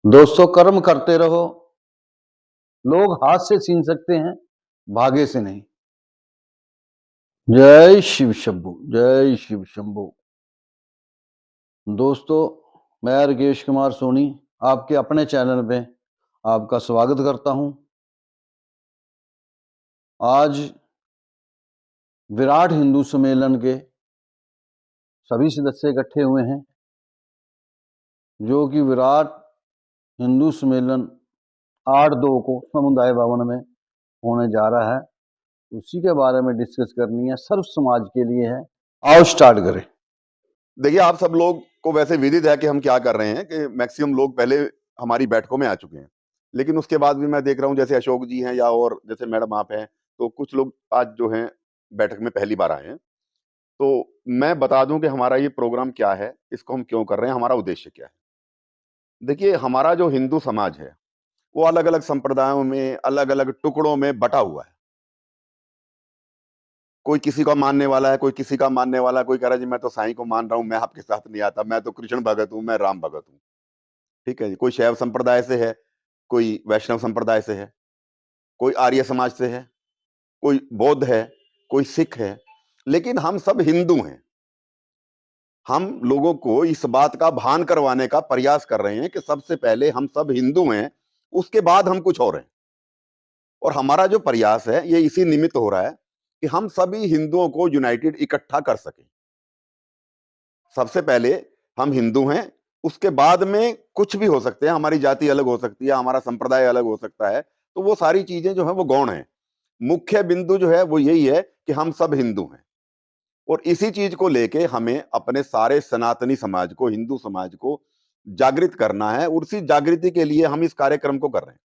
दोस्तों, कर्म करते रहो। लोग हाथ से छीन सकते हैं, भागे से नहीं। जय शिव शंभू, जय शिव शंभू। दोस्तों, मैं राकेश कुमार सोनी आपके अपने चैनल पे आपका स्वागत करता हूं। आज विराट हिंदू सम्मेलन के सभी सदस्य इकट्ठे हुए हैं, जो कि विराट हिंदू सम्मेलन 8/2 को समुदाय भवन में होने जा रहा है। उसी के बारे में डिस्कस करनी है, सर्व समाज के लिए है। आओ स्टार्ट करें। देखिए, आप सब लोग को वैसे विदित है कि हम क्या कर रहे हैं कि मैक्सिमम लोग पहले हमारी बैठकों में आ चुके हैं, लेकिन उसके बाद भी मैं देख रहा हूं जैसे अशोक जी हैं या और जैसे मैडम आप हैं, तो कुछ लोग आज जो हैं बैठक में पहली बार आए हैं। तो मैं बता दूं कि हमारा ये प्रोग्राम क्या है, इसको हम क्यों कर रहे हैं, हमारा उद्देश्य क्या है। देखिए, हमारा जो हिंदू समाज है वो अलग अलग संप्रदायों में, अलग अलग टुकड़ों में बटा हुआ है। कोई किसी का मानने वाला है, कोई किसी का मानने वाला है। कोई कह रहा है जी मैं तो साईं को मान रहा हूं, मैं आपके साथ नहीं आता, मैं तो कृष्ण भगत हूं, मैं राम भगत हूं। ठीक है जी। कोई शैव संप्रदाय से है, कोई वैष्णव संप्रदाय से है, कोई आर्य समाज से है, कोई बौद्ध है, कोई सिख है, लेकिन हम सब हिंदू हैं। हम लोगों को इस बात का भान करवाने का प्रयास कर रहे हैं कि सबसे पहले हम सब हिंदू हैं, उसके बाद हम कुछ और हैं। और हमारा जो प्रयास है ये इसी निमित्त हो रहा है कि हम सभी हिंदुओं को यूनाइटेड इकट्ठा कर सकें। सबसे पहले हम हिंदू हैं, उसके बाद में कुछ भी हो सकते हैं, हमारी जाति अलग हो सकती है, हमारा संप्रदाय अलग हो सकता है, तो वो सारी चीजें जो है वो गौण है। मुख्य बिंदु जो है वो यही है कि हम सब हिंदू हैं। और इसी चीज को लेके हमें अपने सारे सनातनी समाज को, हिंदू समाज को जागृत करना है, और उसी जागृति के लिए हम इस कार्यक्रम को कर रहे हैं।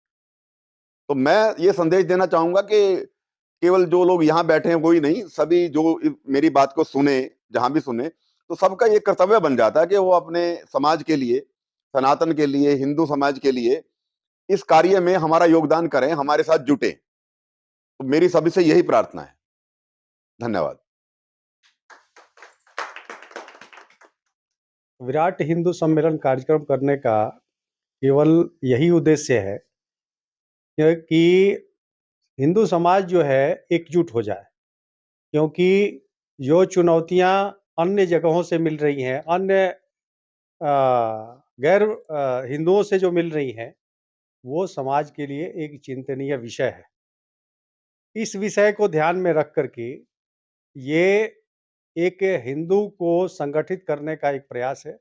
तो मैं ये संदेश देना चाहूंगा कि केवल जो लोग यहाँ बैठे हैं वही नहीं, सभी जो मेरी बात को सुने, जहां भी सुने, तो सबका ये कर्तव्य बन जाता है कि वो अपने समाज के लिए, सनातन के लिए, हिंदू समाज के लिए इस कार्य में हमारा योगदान करें, हमारे साथ जुटे। तो मेरी सभी से यही प्रार्थना है। धन्यवाद। विराट हिंदू सम्मेलन कार्यक्रम करने का केवल यही उद्देश्य है कि हिंदू समाज जो है एकजुट हो जाए, क्योंकि जो चुनौतियां अन्य जगहों से मिल रही हैं, अन्य गैर हिंदुओं से जो मिल रही हैं, वो समाज के लिए एक चिंतनीय विषय है। इस विषय को ध्यान में रख करके ये एक हिंदू को संगठित करने का एक प्रयास है,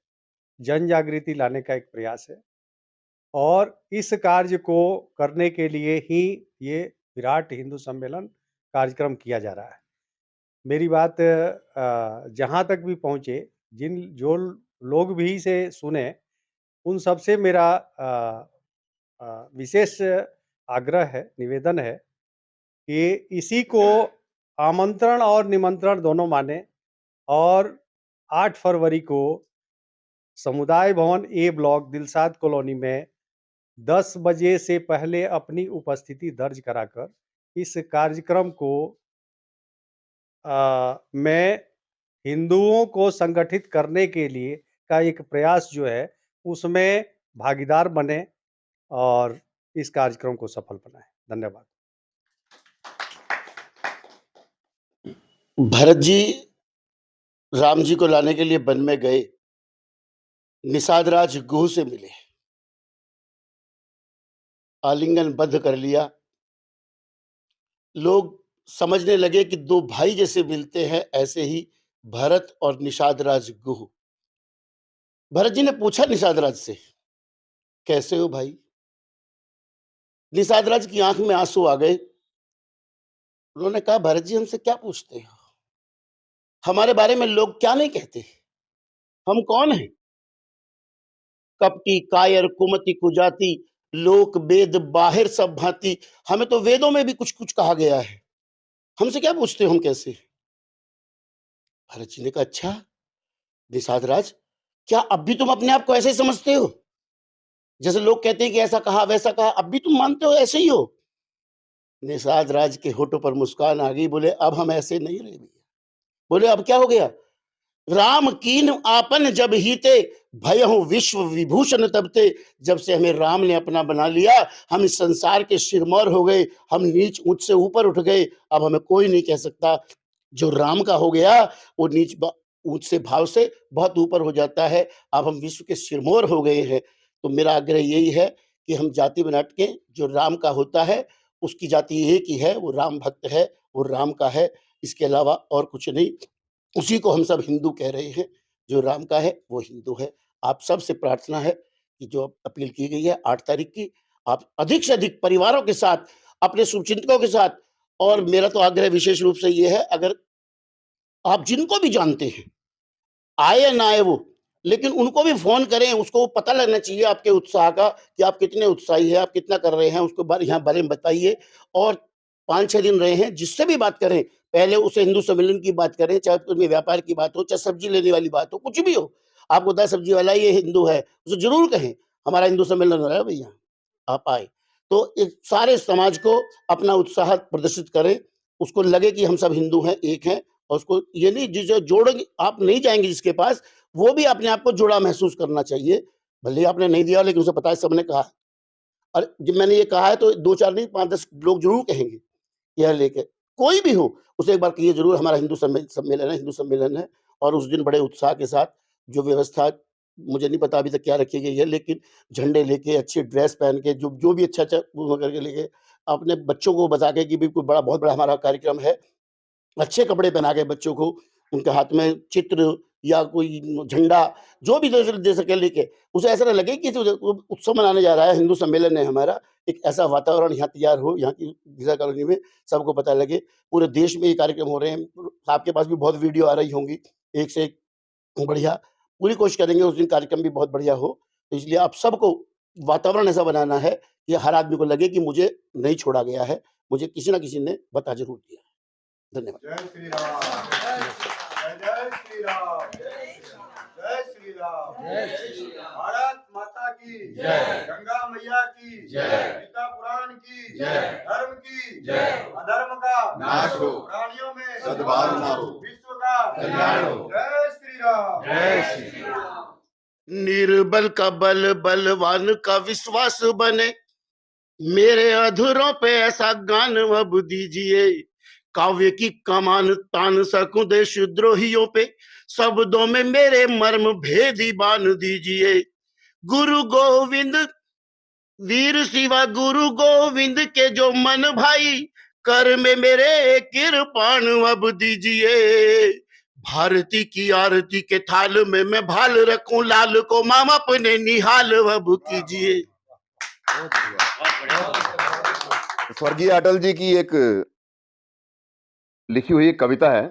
जन जागृति लाने का एक प्रयास है, और इस कार्य को करने के लिए ही ये विराट हिंदू सम्मेलन कार्यक्रम किया जा रहा है। मेरी बात जहाँ तक भी पहुँचे, जो लोग भी इसे सुने, उन सब से मेरा विशेष आग्रह है, निवेदन है कि इसी को आमंत्रण और निमंत्रण दोनों माने, और 8 फरवरी को समुदाय भवन ए ब्लॉक दिलसाद कॉलोनी में 10 बजे से पहले अपनी उपस्थिति दर्ज कराकर इस कार्यक्रम को में हिंदुओं को संगठित करने के लिए का एक प्रयास जो है उसमें भागीदार बने और इस कार्यक्रम को सफल बनाएं। धन्यवाद। भरत जी राम जी को लाने के लिए वन में गए, निषाद राज गुह से मिले, आलिंगन बद्ध कर लिया। लोग समझने लगे कि दो भाई जैसे मिलते हैं, ऐसे ही भरत और निषाद राज गुह। भरत जी ने पूछा निषाद राज से, कैसे हो भाई? निषाद राज की आंख में आंसू आ गए। उन्होंने कहा, भरत जी हमसे क्या पूछते हो? हमारे बारे में लोग क्या नहीं कहते? हम कौन हैं? कपटी, कायर, कुमति, कुजाति, लोक वेद बाहिर सब भांति। हमें तो वेदों में भी कुछ कुछ कहा गया है, हमसे क्या पूछते हो हम कैसे? भरत जी ने कहा, अच्छा निषाद राज, क्या अब भी तुम अपने आप को ऐसे समझते हो? जैसे लोग कहते हैं कि ऐसा कहा वैसा कहा, अब भी तुम मानते हो ऐसे ही हो? निषाद राज के होठों पर मुस्कान आ गई। बोले, अब हम ऐसे नहीं रहे भैया। बोले, अब क्या हो गया? राम कीन आपन जब हीते, भयहु विश्व विभूषण तबते। जब से हमें राम ने अपना बना लिया, हम इस संसार के सिरमौर हो गए, हम नीच ऊंच से ऊपर उठ गए। अब हमें कोई नहीं कह सकता। जो राम का हो गया, वो ऊंच से भाव से बहुत ऊपर हो जाता है। अब हम विश्व के सिरमौर हो गए हैं। तो मेरा आग्रह यही है कि हम जाति में न अटकें। जो राम का होता है, उसकी जाति एक ही है, वो राम भक्त है, वो राम का है, इसके अलावा और कुछ नहीं। उसी को हम सब हिंदू कह रहे हैं। जो राम का है वो हिंदू है। आप सबसे प्रार्थना है कि जो अपील की गई है 8 तारीख की, आप अधिक से अधिक परिवारों के साथ, अपने शुभचिंतकों के साथ, और मेरा तो आग्रह विशेष रूप से ये है, अगर आप जिनको भी जानते हैं, आए या ना आए वो, लेकिन उनको भी फ़ोन करें, उसको पता लगना चाहिए आपके उत्साह का कि आप कितने उत्साही हैं, आप कितना कर रहे हैं, उसको बारे में बताइए। और 5-6 दिन रहे हैं, जिससे भी बात करें, पहले उसे हिंदू सम्मेलन की बात करें, चाहे उसमें व्यापार की बात हो, चाहे सब्ज़ी लेने वाली बात हो, कुछ भी हो। आपको पता है सब्ज़ी वाला ये हिंदू है, उसे ज़रूर कहें, हमारा हिंदू सम्मेलन हो रहा है भैया, आप आए। तो इस सारे समाज को अपना उत्साह प्रदर्शित करें, उसको लगे कि हम सब हिंदू हैं, एक हैं। और उसको ये नहीं, जिसे जोड़ेंगे आप नहीं जाएँगे जिसके पास, वो भी अपने आप को जुड़ा महसूस करना चाहिए। भले ही आपने नहीं दिया, लेकिन उसे पता है सबने कहा। और जब मैंने ये कहा है तो 2-4 नहीं, 5-10 लोग ज़रूर कहेंगे, यह लेके। कोई भी हो, उसे एक बार कहिए ज़रूर, हमारा हिंदू सम्मेलन है, हिंदू सम्मेलन है। और उस दिन बड़े उत्साह के साथ जो व्यवस्था, मुझे नहीं पता अभी तक क्या रखी गई है, लेकिन झंडे लेके, अच्छी ड्रेस पहन के, जो जो भी अच्छा-अच्छा वो करके लेके, अपने बच्चों को बता के कि भी कोई बड़ा, बहुत बड़ा हमारा कार्यक्रम है। अच्छे कपड़े पहना के बच्चों को, उनके हाथ में चित्र या कोई झंडा, जो भी दे सके लेके, उसे ऐसा ना लगे कि जो वो उत्सव मनाने जा रहा है, हिंदू सम्मेलन है हमारा। एक ऐसा वातावरण यहाँ तैयार हो, यहाँ की गिरजा कॉलोनी में सबको पता लगे। पूरे देश में ये कार्यक्रम हो रहे हैं। आपके पास भी बहुत वीडियो आ रही होंगी, एक से एक बढ़िया। पूरी कोशिश करेंगे उस दिन कार्यक्रम भी बहुत बढ़िया हो। तो इसलिए आप सबको वातावरण ऐसा बनाना है कि हर आदमी को लगे कि मुझे नहीं छोड़ा गया है, मुझे किसी न किसी ने बता ज़रूर दिया है। धन्यवाद। जय श्री राम, जय श्री राम, जय श्री राम, जय श्री राम। भारत माता की जय, गंगा मैया की जय, गीता पुराण की जय, धर्म की जय, अधर्म का नाश हो, प्राणियों में सद्भावना हो, विश्व का कल्याण हो। जय श्री राम, जय श्री राम। निर्बल का बल, बलवान का विश्वास बने, मेरे अधरों पे ऐसा गान अब दीजिए। काव्य की कमान तान सकूं देशद्रोहियों पे, शब्दों में मेरे मर्म भेदी बान दीजिए। गुरु गोविंद वीर शिवा, गुरु गोविंद के जो मन भाई, कर में मेरे कृपाण अब दीजिए। भारती की आरती के थाल में मैं भाल रखूं, लाल को माम अपने निहाल अब कीजिए। स्वर्गीय अटल जी की एक लिखी हुई एक कविता है,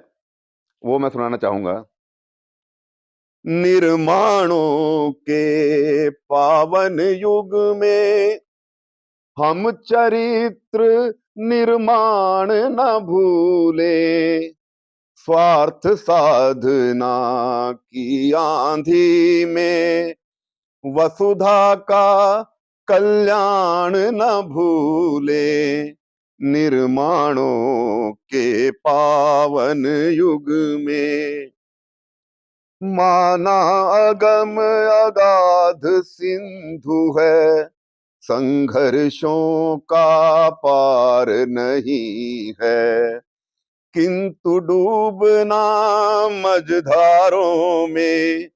वो मैं सुनाना चाहूंगा। निर्माणों के पावन युग में हम चरित्र निर्माण न भूले, स्वार्थ साधना की आंधी में वसुधा का कल्याण न भूले। निर्माणों के पावन युग में माना अगम अगाध सिंधु है, संघर्षों का पार नहीं है, किंतु डूबना मझधारों में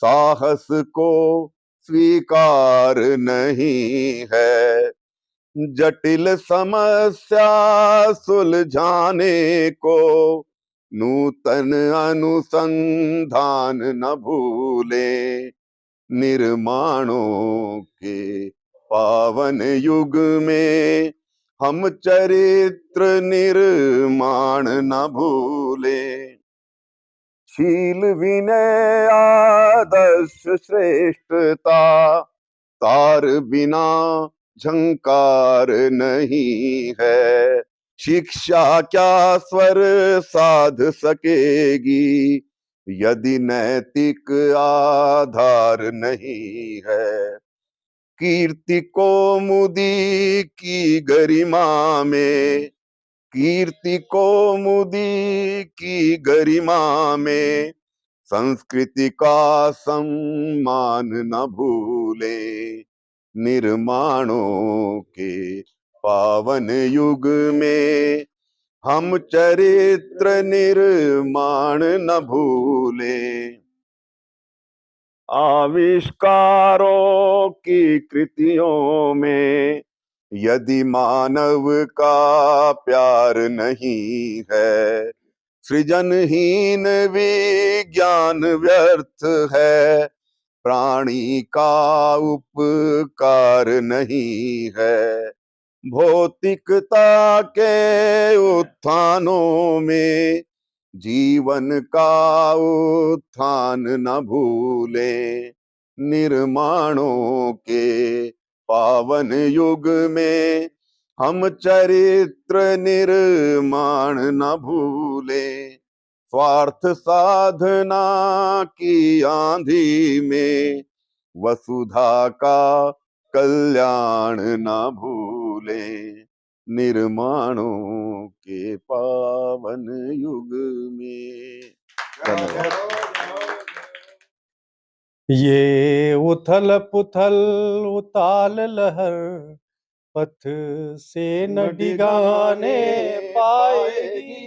साहस को स्वीकार नहीं है। जटिल समस्या सुलझाने को नूतन अनुसंधान न भूले। निर्माणों के पावन युग में हम चरित्र निर्माण न भूले। शील विनय आदर्श श्रेष्ठता, तार बिना झंकार नहीं है। शिक्षा क्या स्वर साध सकेगी यदि नैतिक आधार नहीं है। कीर्ति कौमुदी की गरिमा में, कीर्ति कौमुदी की गरिमा में संस्कृति का सम्मान न भूले, निर्माणों के पावन युग में हम चरित्र निर्माण न भूले। आविष्कारों की कृतियों में यदि मानव का प्यार नहीं है, सृजनहीन विज्ञान व्यर्थ है, प्राणी का उपकार नहीं है। भौतिकता के उत्थानों में जीवन का उत्थान न भूले, निर्माणों के पावन युग में हम चरित्र निर्माण न भूले। स्वार्थ साधना की आंधी में वसुधा का कल्याण न भूले, निर्माणों के पावन युग में। धन्यवाद। ये उथल पुथल उताल लहर पथ से न डिगाने पाएगी,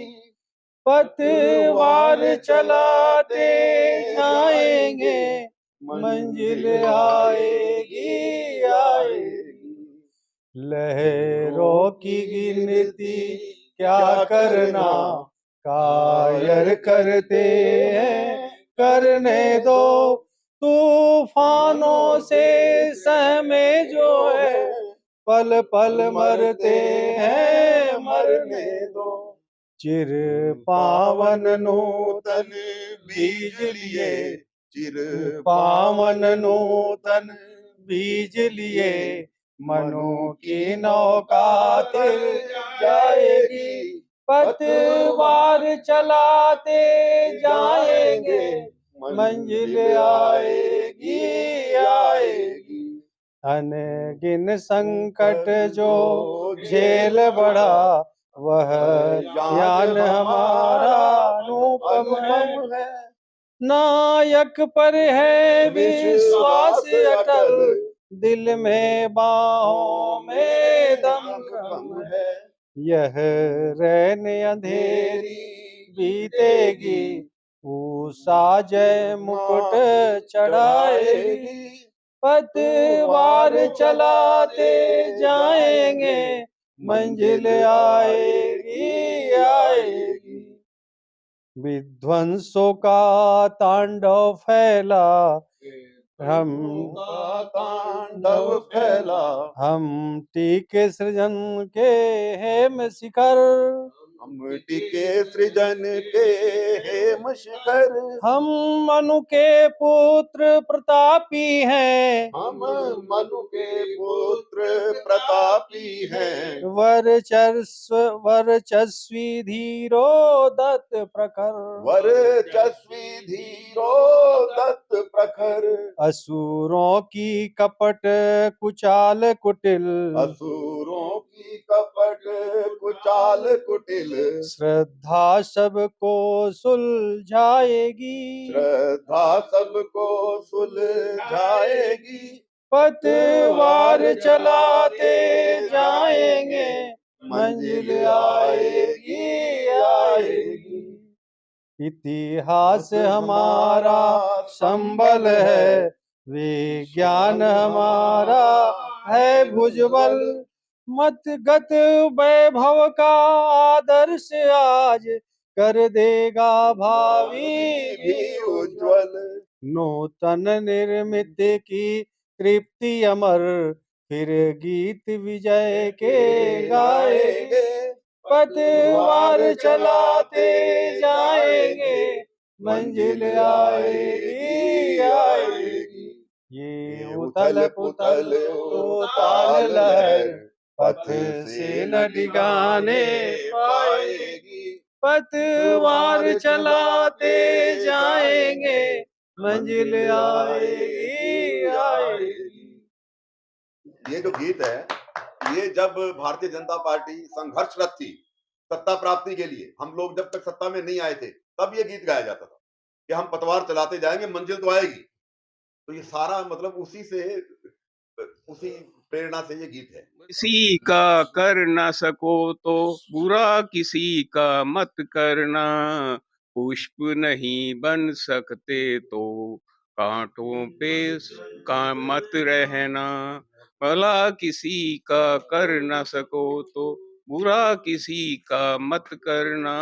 पतवार चलाते जाएंगे, मंजिल आएगी आएगी। लहरों की गिनती क्या करना, कायर करते हैं, करने दो। तूफानों से सहमे जो है, पल पल मरते हैं, मरने दो। चिर पावन नूतन बीज लिए, चिर पावन नूतन बीज लिए, मनु की नौका तिर जाएगी, पतवार चलाते जाएंगे, मंजिल आएगी आएगी। अनगिन संकट जो झेल बढ़ा, वह ज्ञान हमारा अनुपम है। नायक पर है विश्वास अटल, दिल में बाहों में दमखम है। यह रैन अंधेरी बीतेगी, उषा जय मुकुट चढ़ाएगी, पतवार चलाते जाएंगे, मंजिल आएगी आएगी। विध्वंसों का तांडव फैला, हम तांडव फैला, हम टीके सृजन के हेम शिखर, हम टिके सृजन के हेम शिखर। हम मनु के पुत्र प्रतापी हैं, हम मनु के पुत्र प्रतापी हैं, वर्चस्वी धीरो दत्त प्रखर, वर्चस्वी धीरो दत्त प्रखर। असुरों की कपट कुचाल कुटिल, असुरों की कपट कुचाल कुटिल। श्रद्धा सबको सुलझाएगी, श्रद्धा सबको सुलझाएगी, पतवार चलाते जाएंगे, मंजिल आएगी आएगी। इतिहास हमारा संबल है, विज्ञान हमारा है भुजबल, मत गत वैभव का आदर्श आज कर देगा भावी भी उज्ज्वल। नूतन निर्मित की तृप्ति अमर, फिर गीत विजय के गाएंगे, पतवार चलाते जाएंगे, मंजिल आएगी आएगी। ये उथल पुथल उताल लहर, पथ से न डिगाने पाएगी, पतवार चलाते जाएंगे, मंजिल आएगी आएगी। ये जो गीत है, ये जब भारतीय जनता पार्टी संघर्षरत थी सत्ता प्राप्ति के लिए, हम लोग जब तक सत्ता में नहीं आए थे, तब ये गीत गाया जाता था। कि हम पतवार चलाते जाएंगे, मंजिल तो आएगी। तो ये सारा मतलब उसी प्रेरणा से ये गीत है। किसी का कर न सको तो बुरा किसी का मत करना, पुष्प नहीं बन सकते तो कांटों पे का मत रहना। भला किसी का कर न सको तो बुरा किसी का मत करना,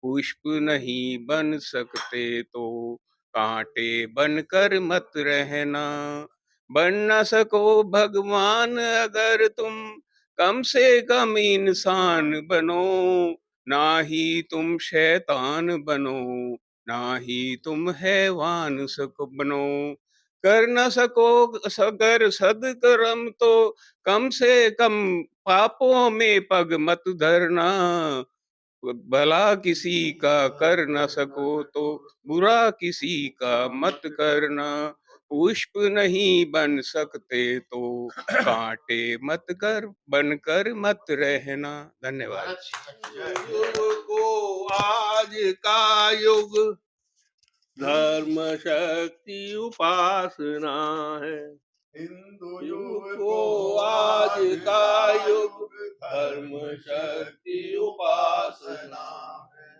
पुष्प नहीं बन सकते तो कांटे बनकर मत रहना। बन न सको भगवान अगर तुम कम से कम इंसान बनो, ना ही तुम शैतान बनो, ना ही तुम हैवान बनो। कर न सको अगर सदकर्म तो कम से कम पापों में पग मत धरना। भला किसी का कर न सको तो बुरा किसी का मत करना, पुष्प नहीं बन सकते तो कांटे मत कर बनकर मत रहना। धन्यवाद। युग को आज का युग धर्म शक्ति उपासना है। हिंदू युग को आज का युग धर्म शक्ति उपासना है।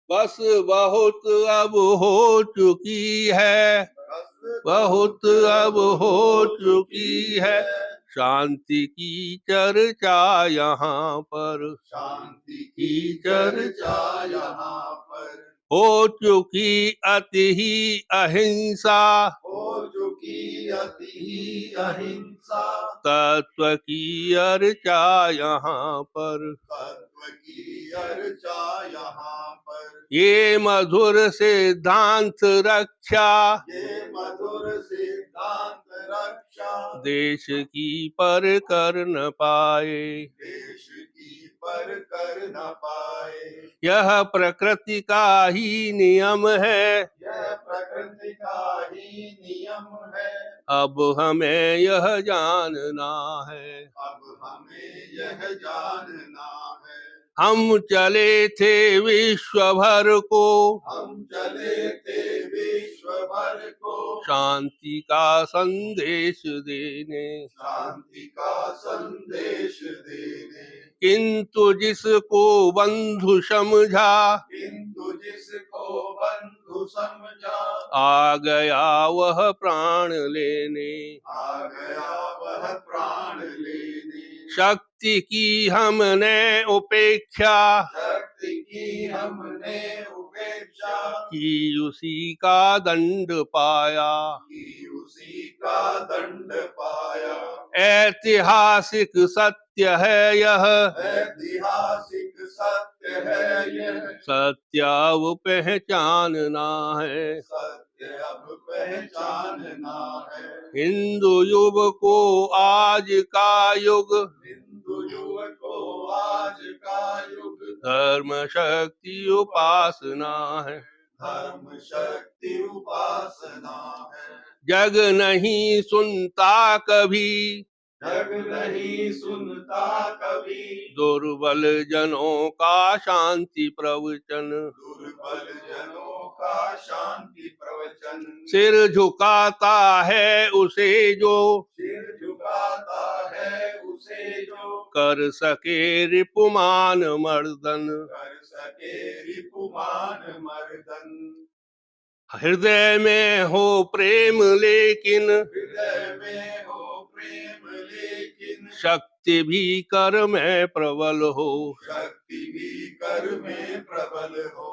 बस बहुत अब हो चुकी है, बहुत अब हो चुकी है शांति की चर्चा यहाँ पर, शांति की चर्चा यहाँ पर हो चुकी अति ही अहिंसा, हो चुकी अति ही अहिंसा, तत्व की अर्चा यहाँ पर, तत्व की अर्चा यहाँ पर। ये मधुर सिद्धांत रक्षा, ये मधुर सिद्धांत रक्षा, देश की पर कर न पाए। देश की पर कर न पाए। यह प्रकृति का ही नियम है, यह प्रकृति का ही नियम है। अब हमें यह जानना है। अब हमें यह जानना है। हम चले थे विश्व भर को, हम चले थे विश्व भर को, शांति का संदेश देने, शांति का संदेश देने। किंतु जिसको बंधु समझा, किंतु जिसको बंधु समझा, आ गया वह प्राण लेने। आ गया वह प्राण लेने। शक्ति की हमने उपेक्षा, शक्ति की हमने उपेक्षा, की उसी का दंड पाया। की उसी का दंड पाया। ऐतिहासिक सत्य है यह, ऐतिहासिक सत्य है यह, सत्य अब पहचानना है। सत्य अब पहचानना है। हिंदू युग को आज का युग, हिंदू युग को आज का युग, धर्म शक्ति उपासना है। धर्म शक्ति उपासना है। जग नहीं सुनता कभी, जग नहीं सुनता कभी, दुर्बल जनों का शांति प्रवचन। दुर्बल जनों का शांति प्रवचन। सिर झुकाता है उसे जो, सिर झुकाता है उसे जो, कर सके रिपुमान मर्दन। कर सके रिपुमान मर्दन। हृदय में हो प्रेम लेकिन, हृदय में हो प्रेम लेकिन, शक्ति भी कर में प्रबल हो। शक्ति भी कर में प्रबल हो।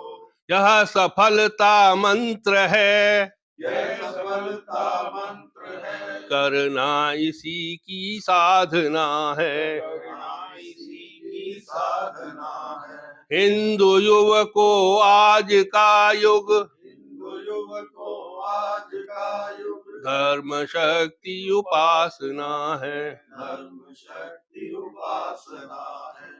यह सफलता मंत्र है, यह सफलता मंत्र है, करना इसी की साधना है। करना इसी की साधना है। हिंदू युग को आज का युग, हिंदू युग को आज का युग, धर्म शक्ति उपासना है। धर्म शक्ति उपासना है।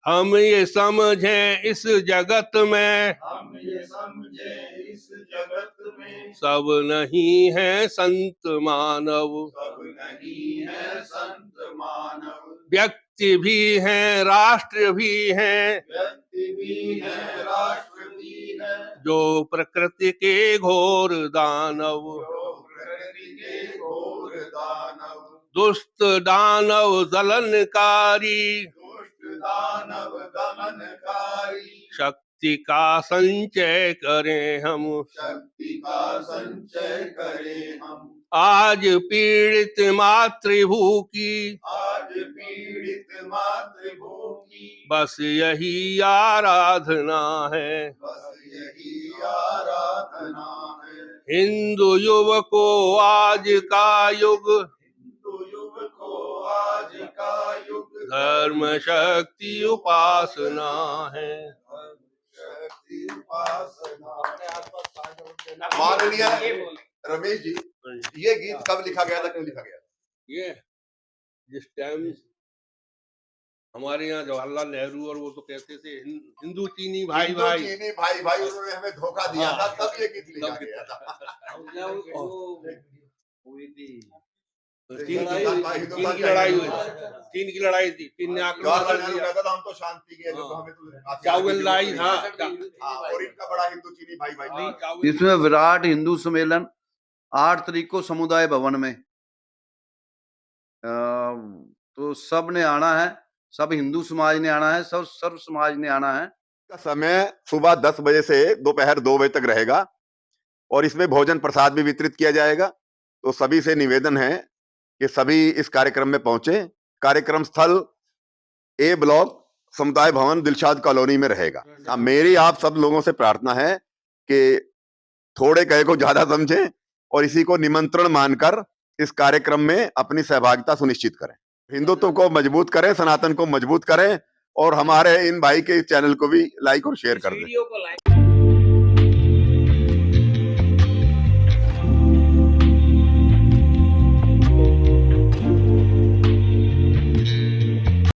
हम ये समझें इस जगत में, हम ये समझे इस जगत में, सब नहीं है संत मानव। सब नहीं है संत मानव। व्यक्ति भी हैं, राष्ट्र भी हैं, व्यक्ति भी है, राष्ट्र भी है, जो प्रकृति के घोर दानव, जो प्रकृति के घोर दानव, दुष्ट दानव दलनकारी, दुष्ट दानव दमनकारी, शक्ति का संचय करें हम, शक्ति का संचय करें हम। आज पीड़ित मातृभू की, आज पीड़ित मातृभूमि की, बस यही आराधना है। बस यही आराधना है। हिंदू युवको आज का युग, हिंदू युग को आज का युग, धर्म शक्ति उपासना है। शक्ति उपासना। माननीय रमेश जी, ये गीत कब लिखा गया था, क्यों लिखा गया था? ये जिस टाइम हमारे यहाँ जवाहरलाल नेहरू और वो तो कहते थे हिंदू चीनी भाई हिंदू भाई, चीनी भाई भाई, उन्होंने हमें धोखा दिया था, तब ये गीत लिखा तब गया था। चीन की लड़ाई हुई, चीन की लड़ाई थी, चीन ने आक्रमण कर दिया, कहता था हम तो शांति के हैं, जो तो हमें तो चावल लड़ाई था। हाँ, और इनका बड़ा हिंदू चीनी भाई भाई। इसमें विराट हिंदू सम्मेलन 8 तारीख को समुदाय भवन में, तो सब ने आना है, सब हिंदू समाज ने आना है, सब सर्व समाज ने आना है। का समय सुबह 10 बजे से दोपहर 2 बजे तक रहेगा और इसमें भोजन प्रसाद भी वितरित किया जाएगा। तो सभी से निवेदन है कि सभी इस कार्यक्रम में पहुंचे। कार्यक्रम स्थल ए ब्लॉक समुदाय भवन दिलशाद कॉलोनी में रहेगा। अब मेरी आप सब लोगों से प्रार्थना है कि थोड़े कहे को ज्यादा समझें और इसी को निमंत्रण मानकर इस कार्यक्रम में अपनी सहभागिता सुनिश्चित करें। हिंदुत्व को मजबूत करें, सनातन को मजबूत करें और हमारे इन भाई के चैनल को भी लाइक और शेयर कर दें।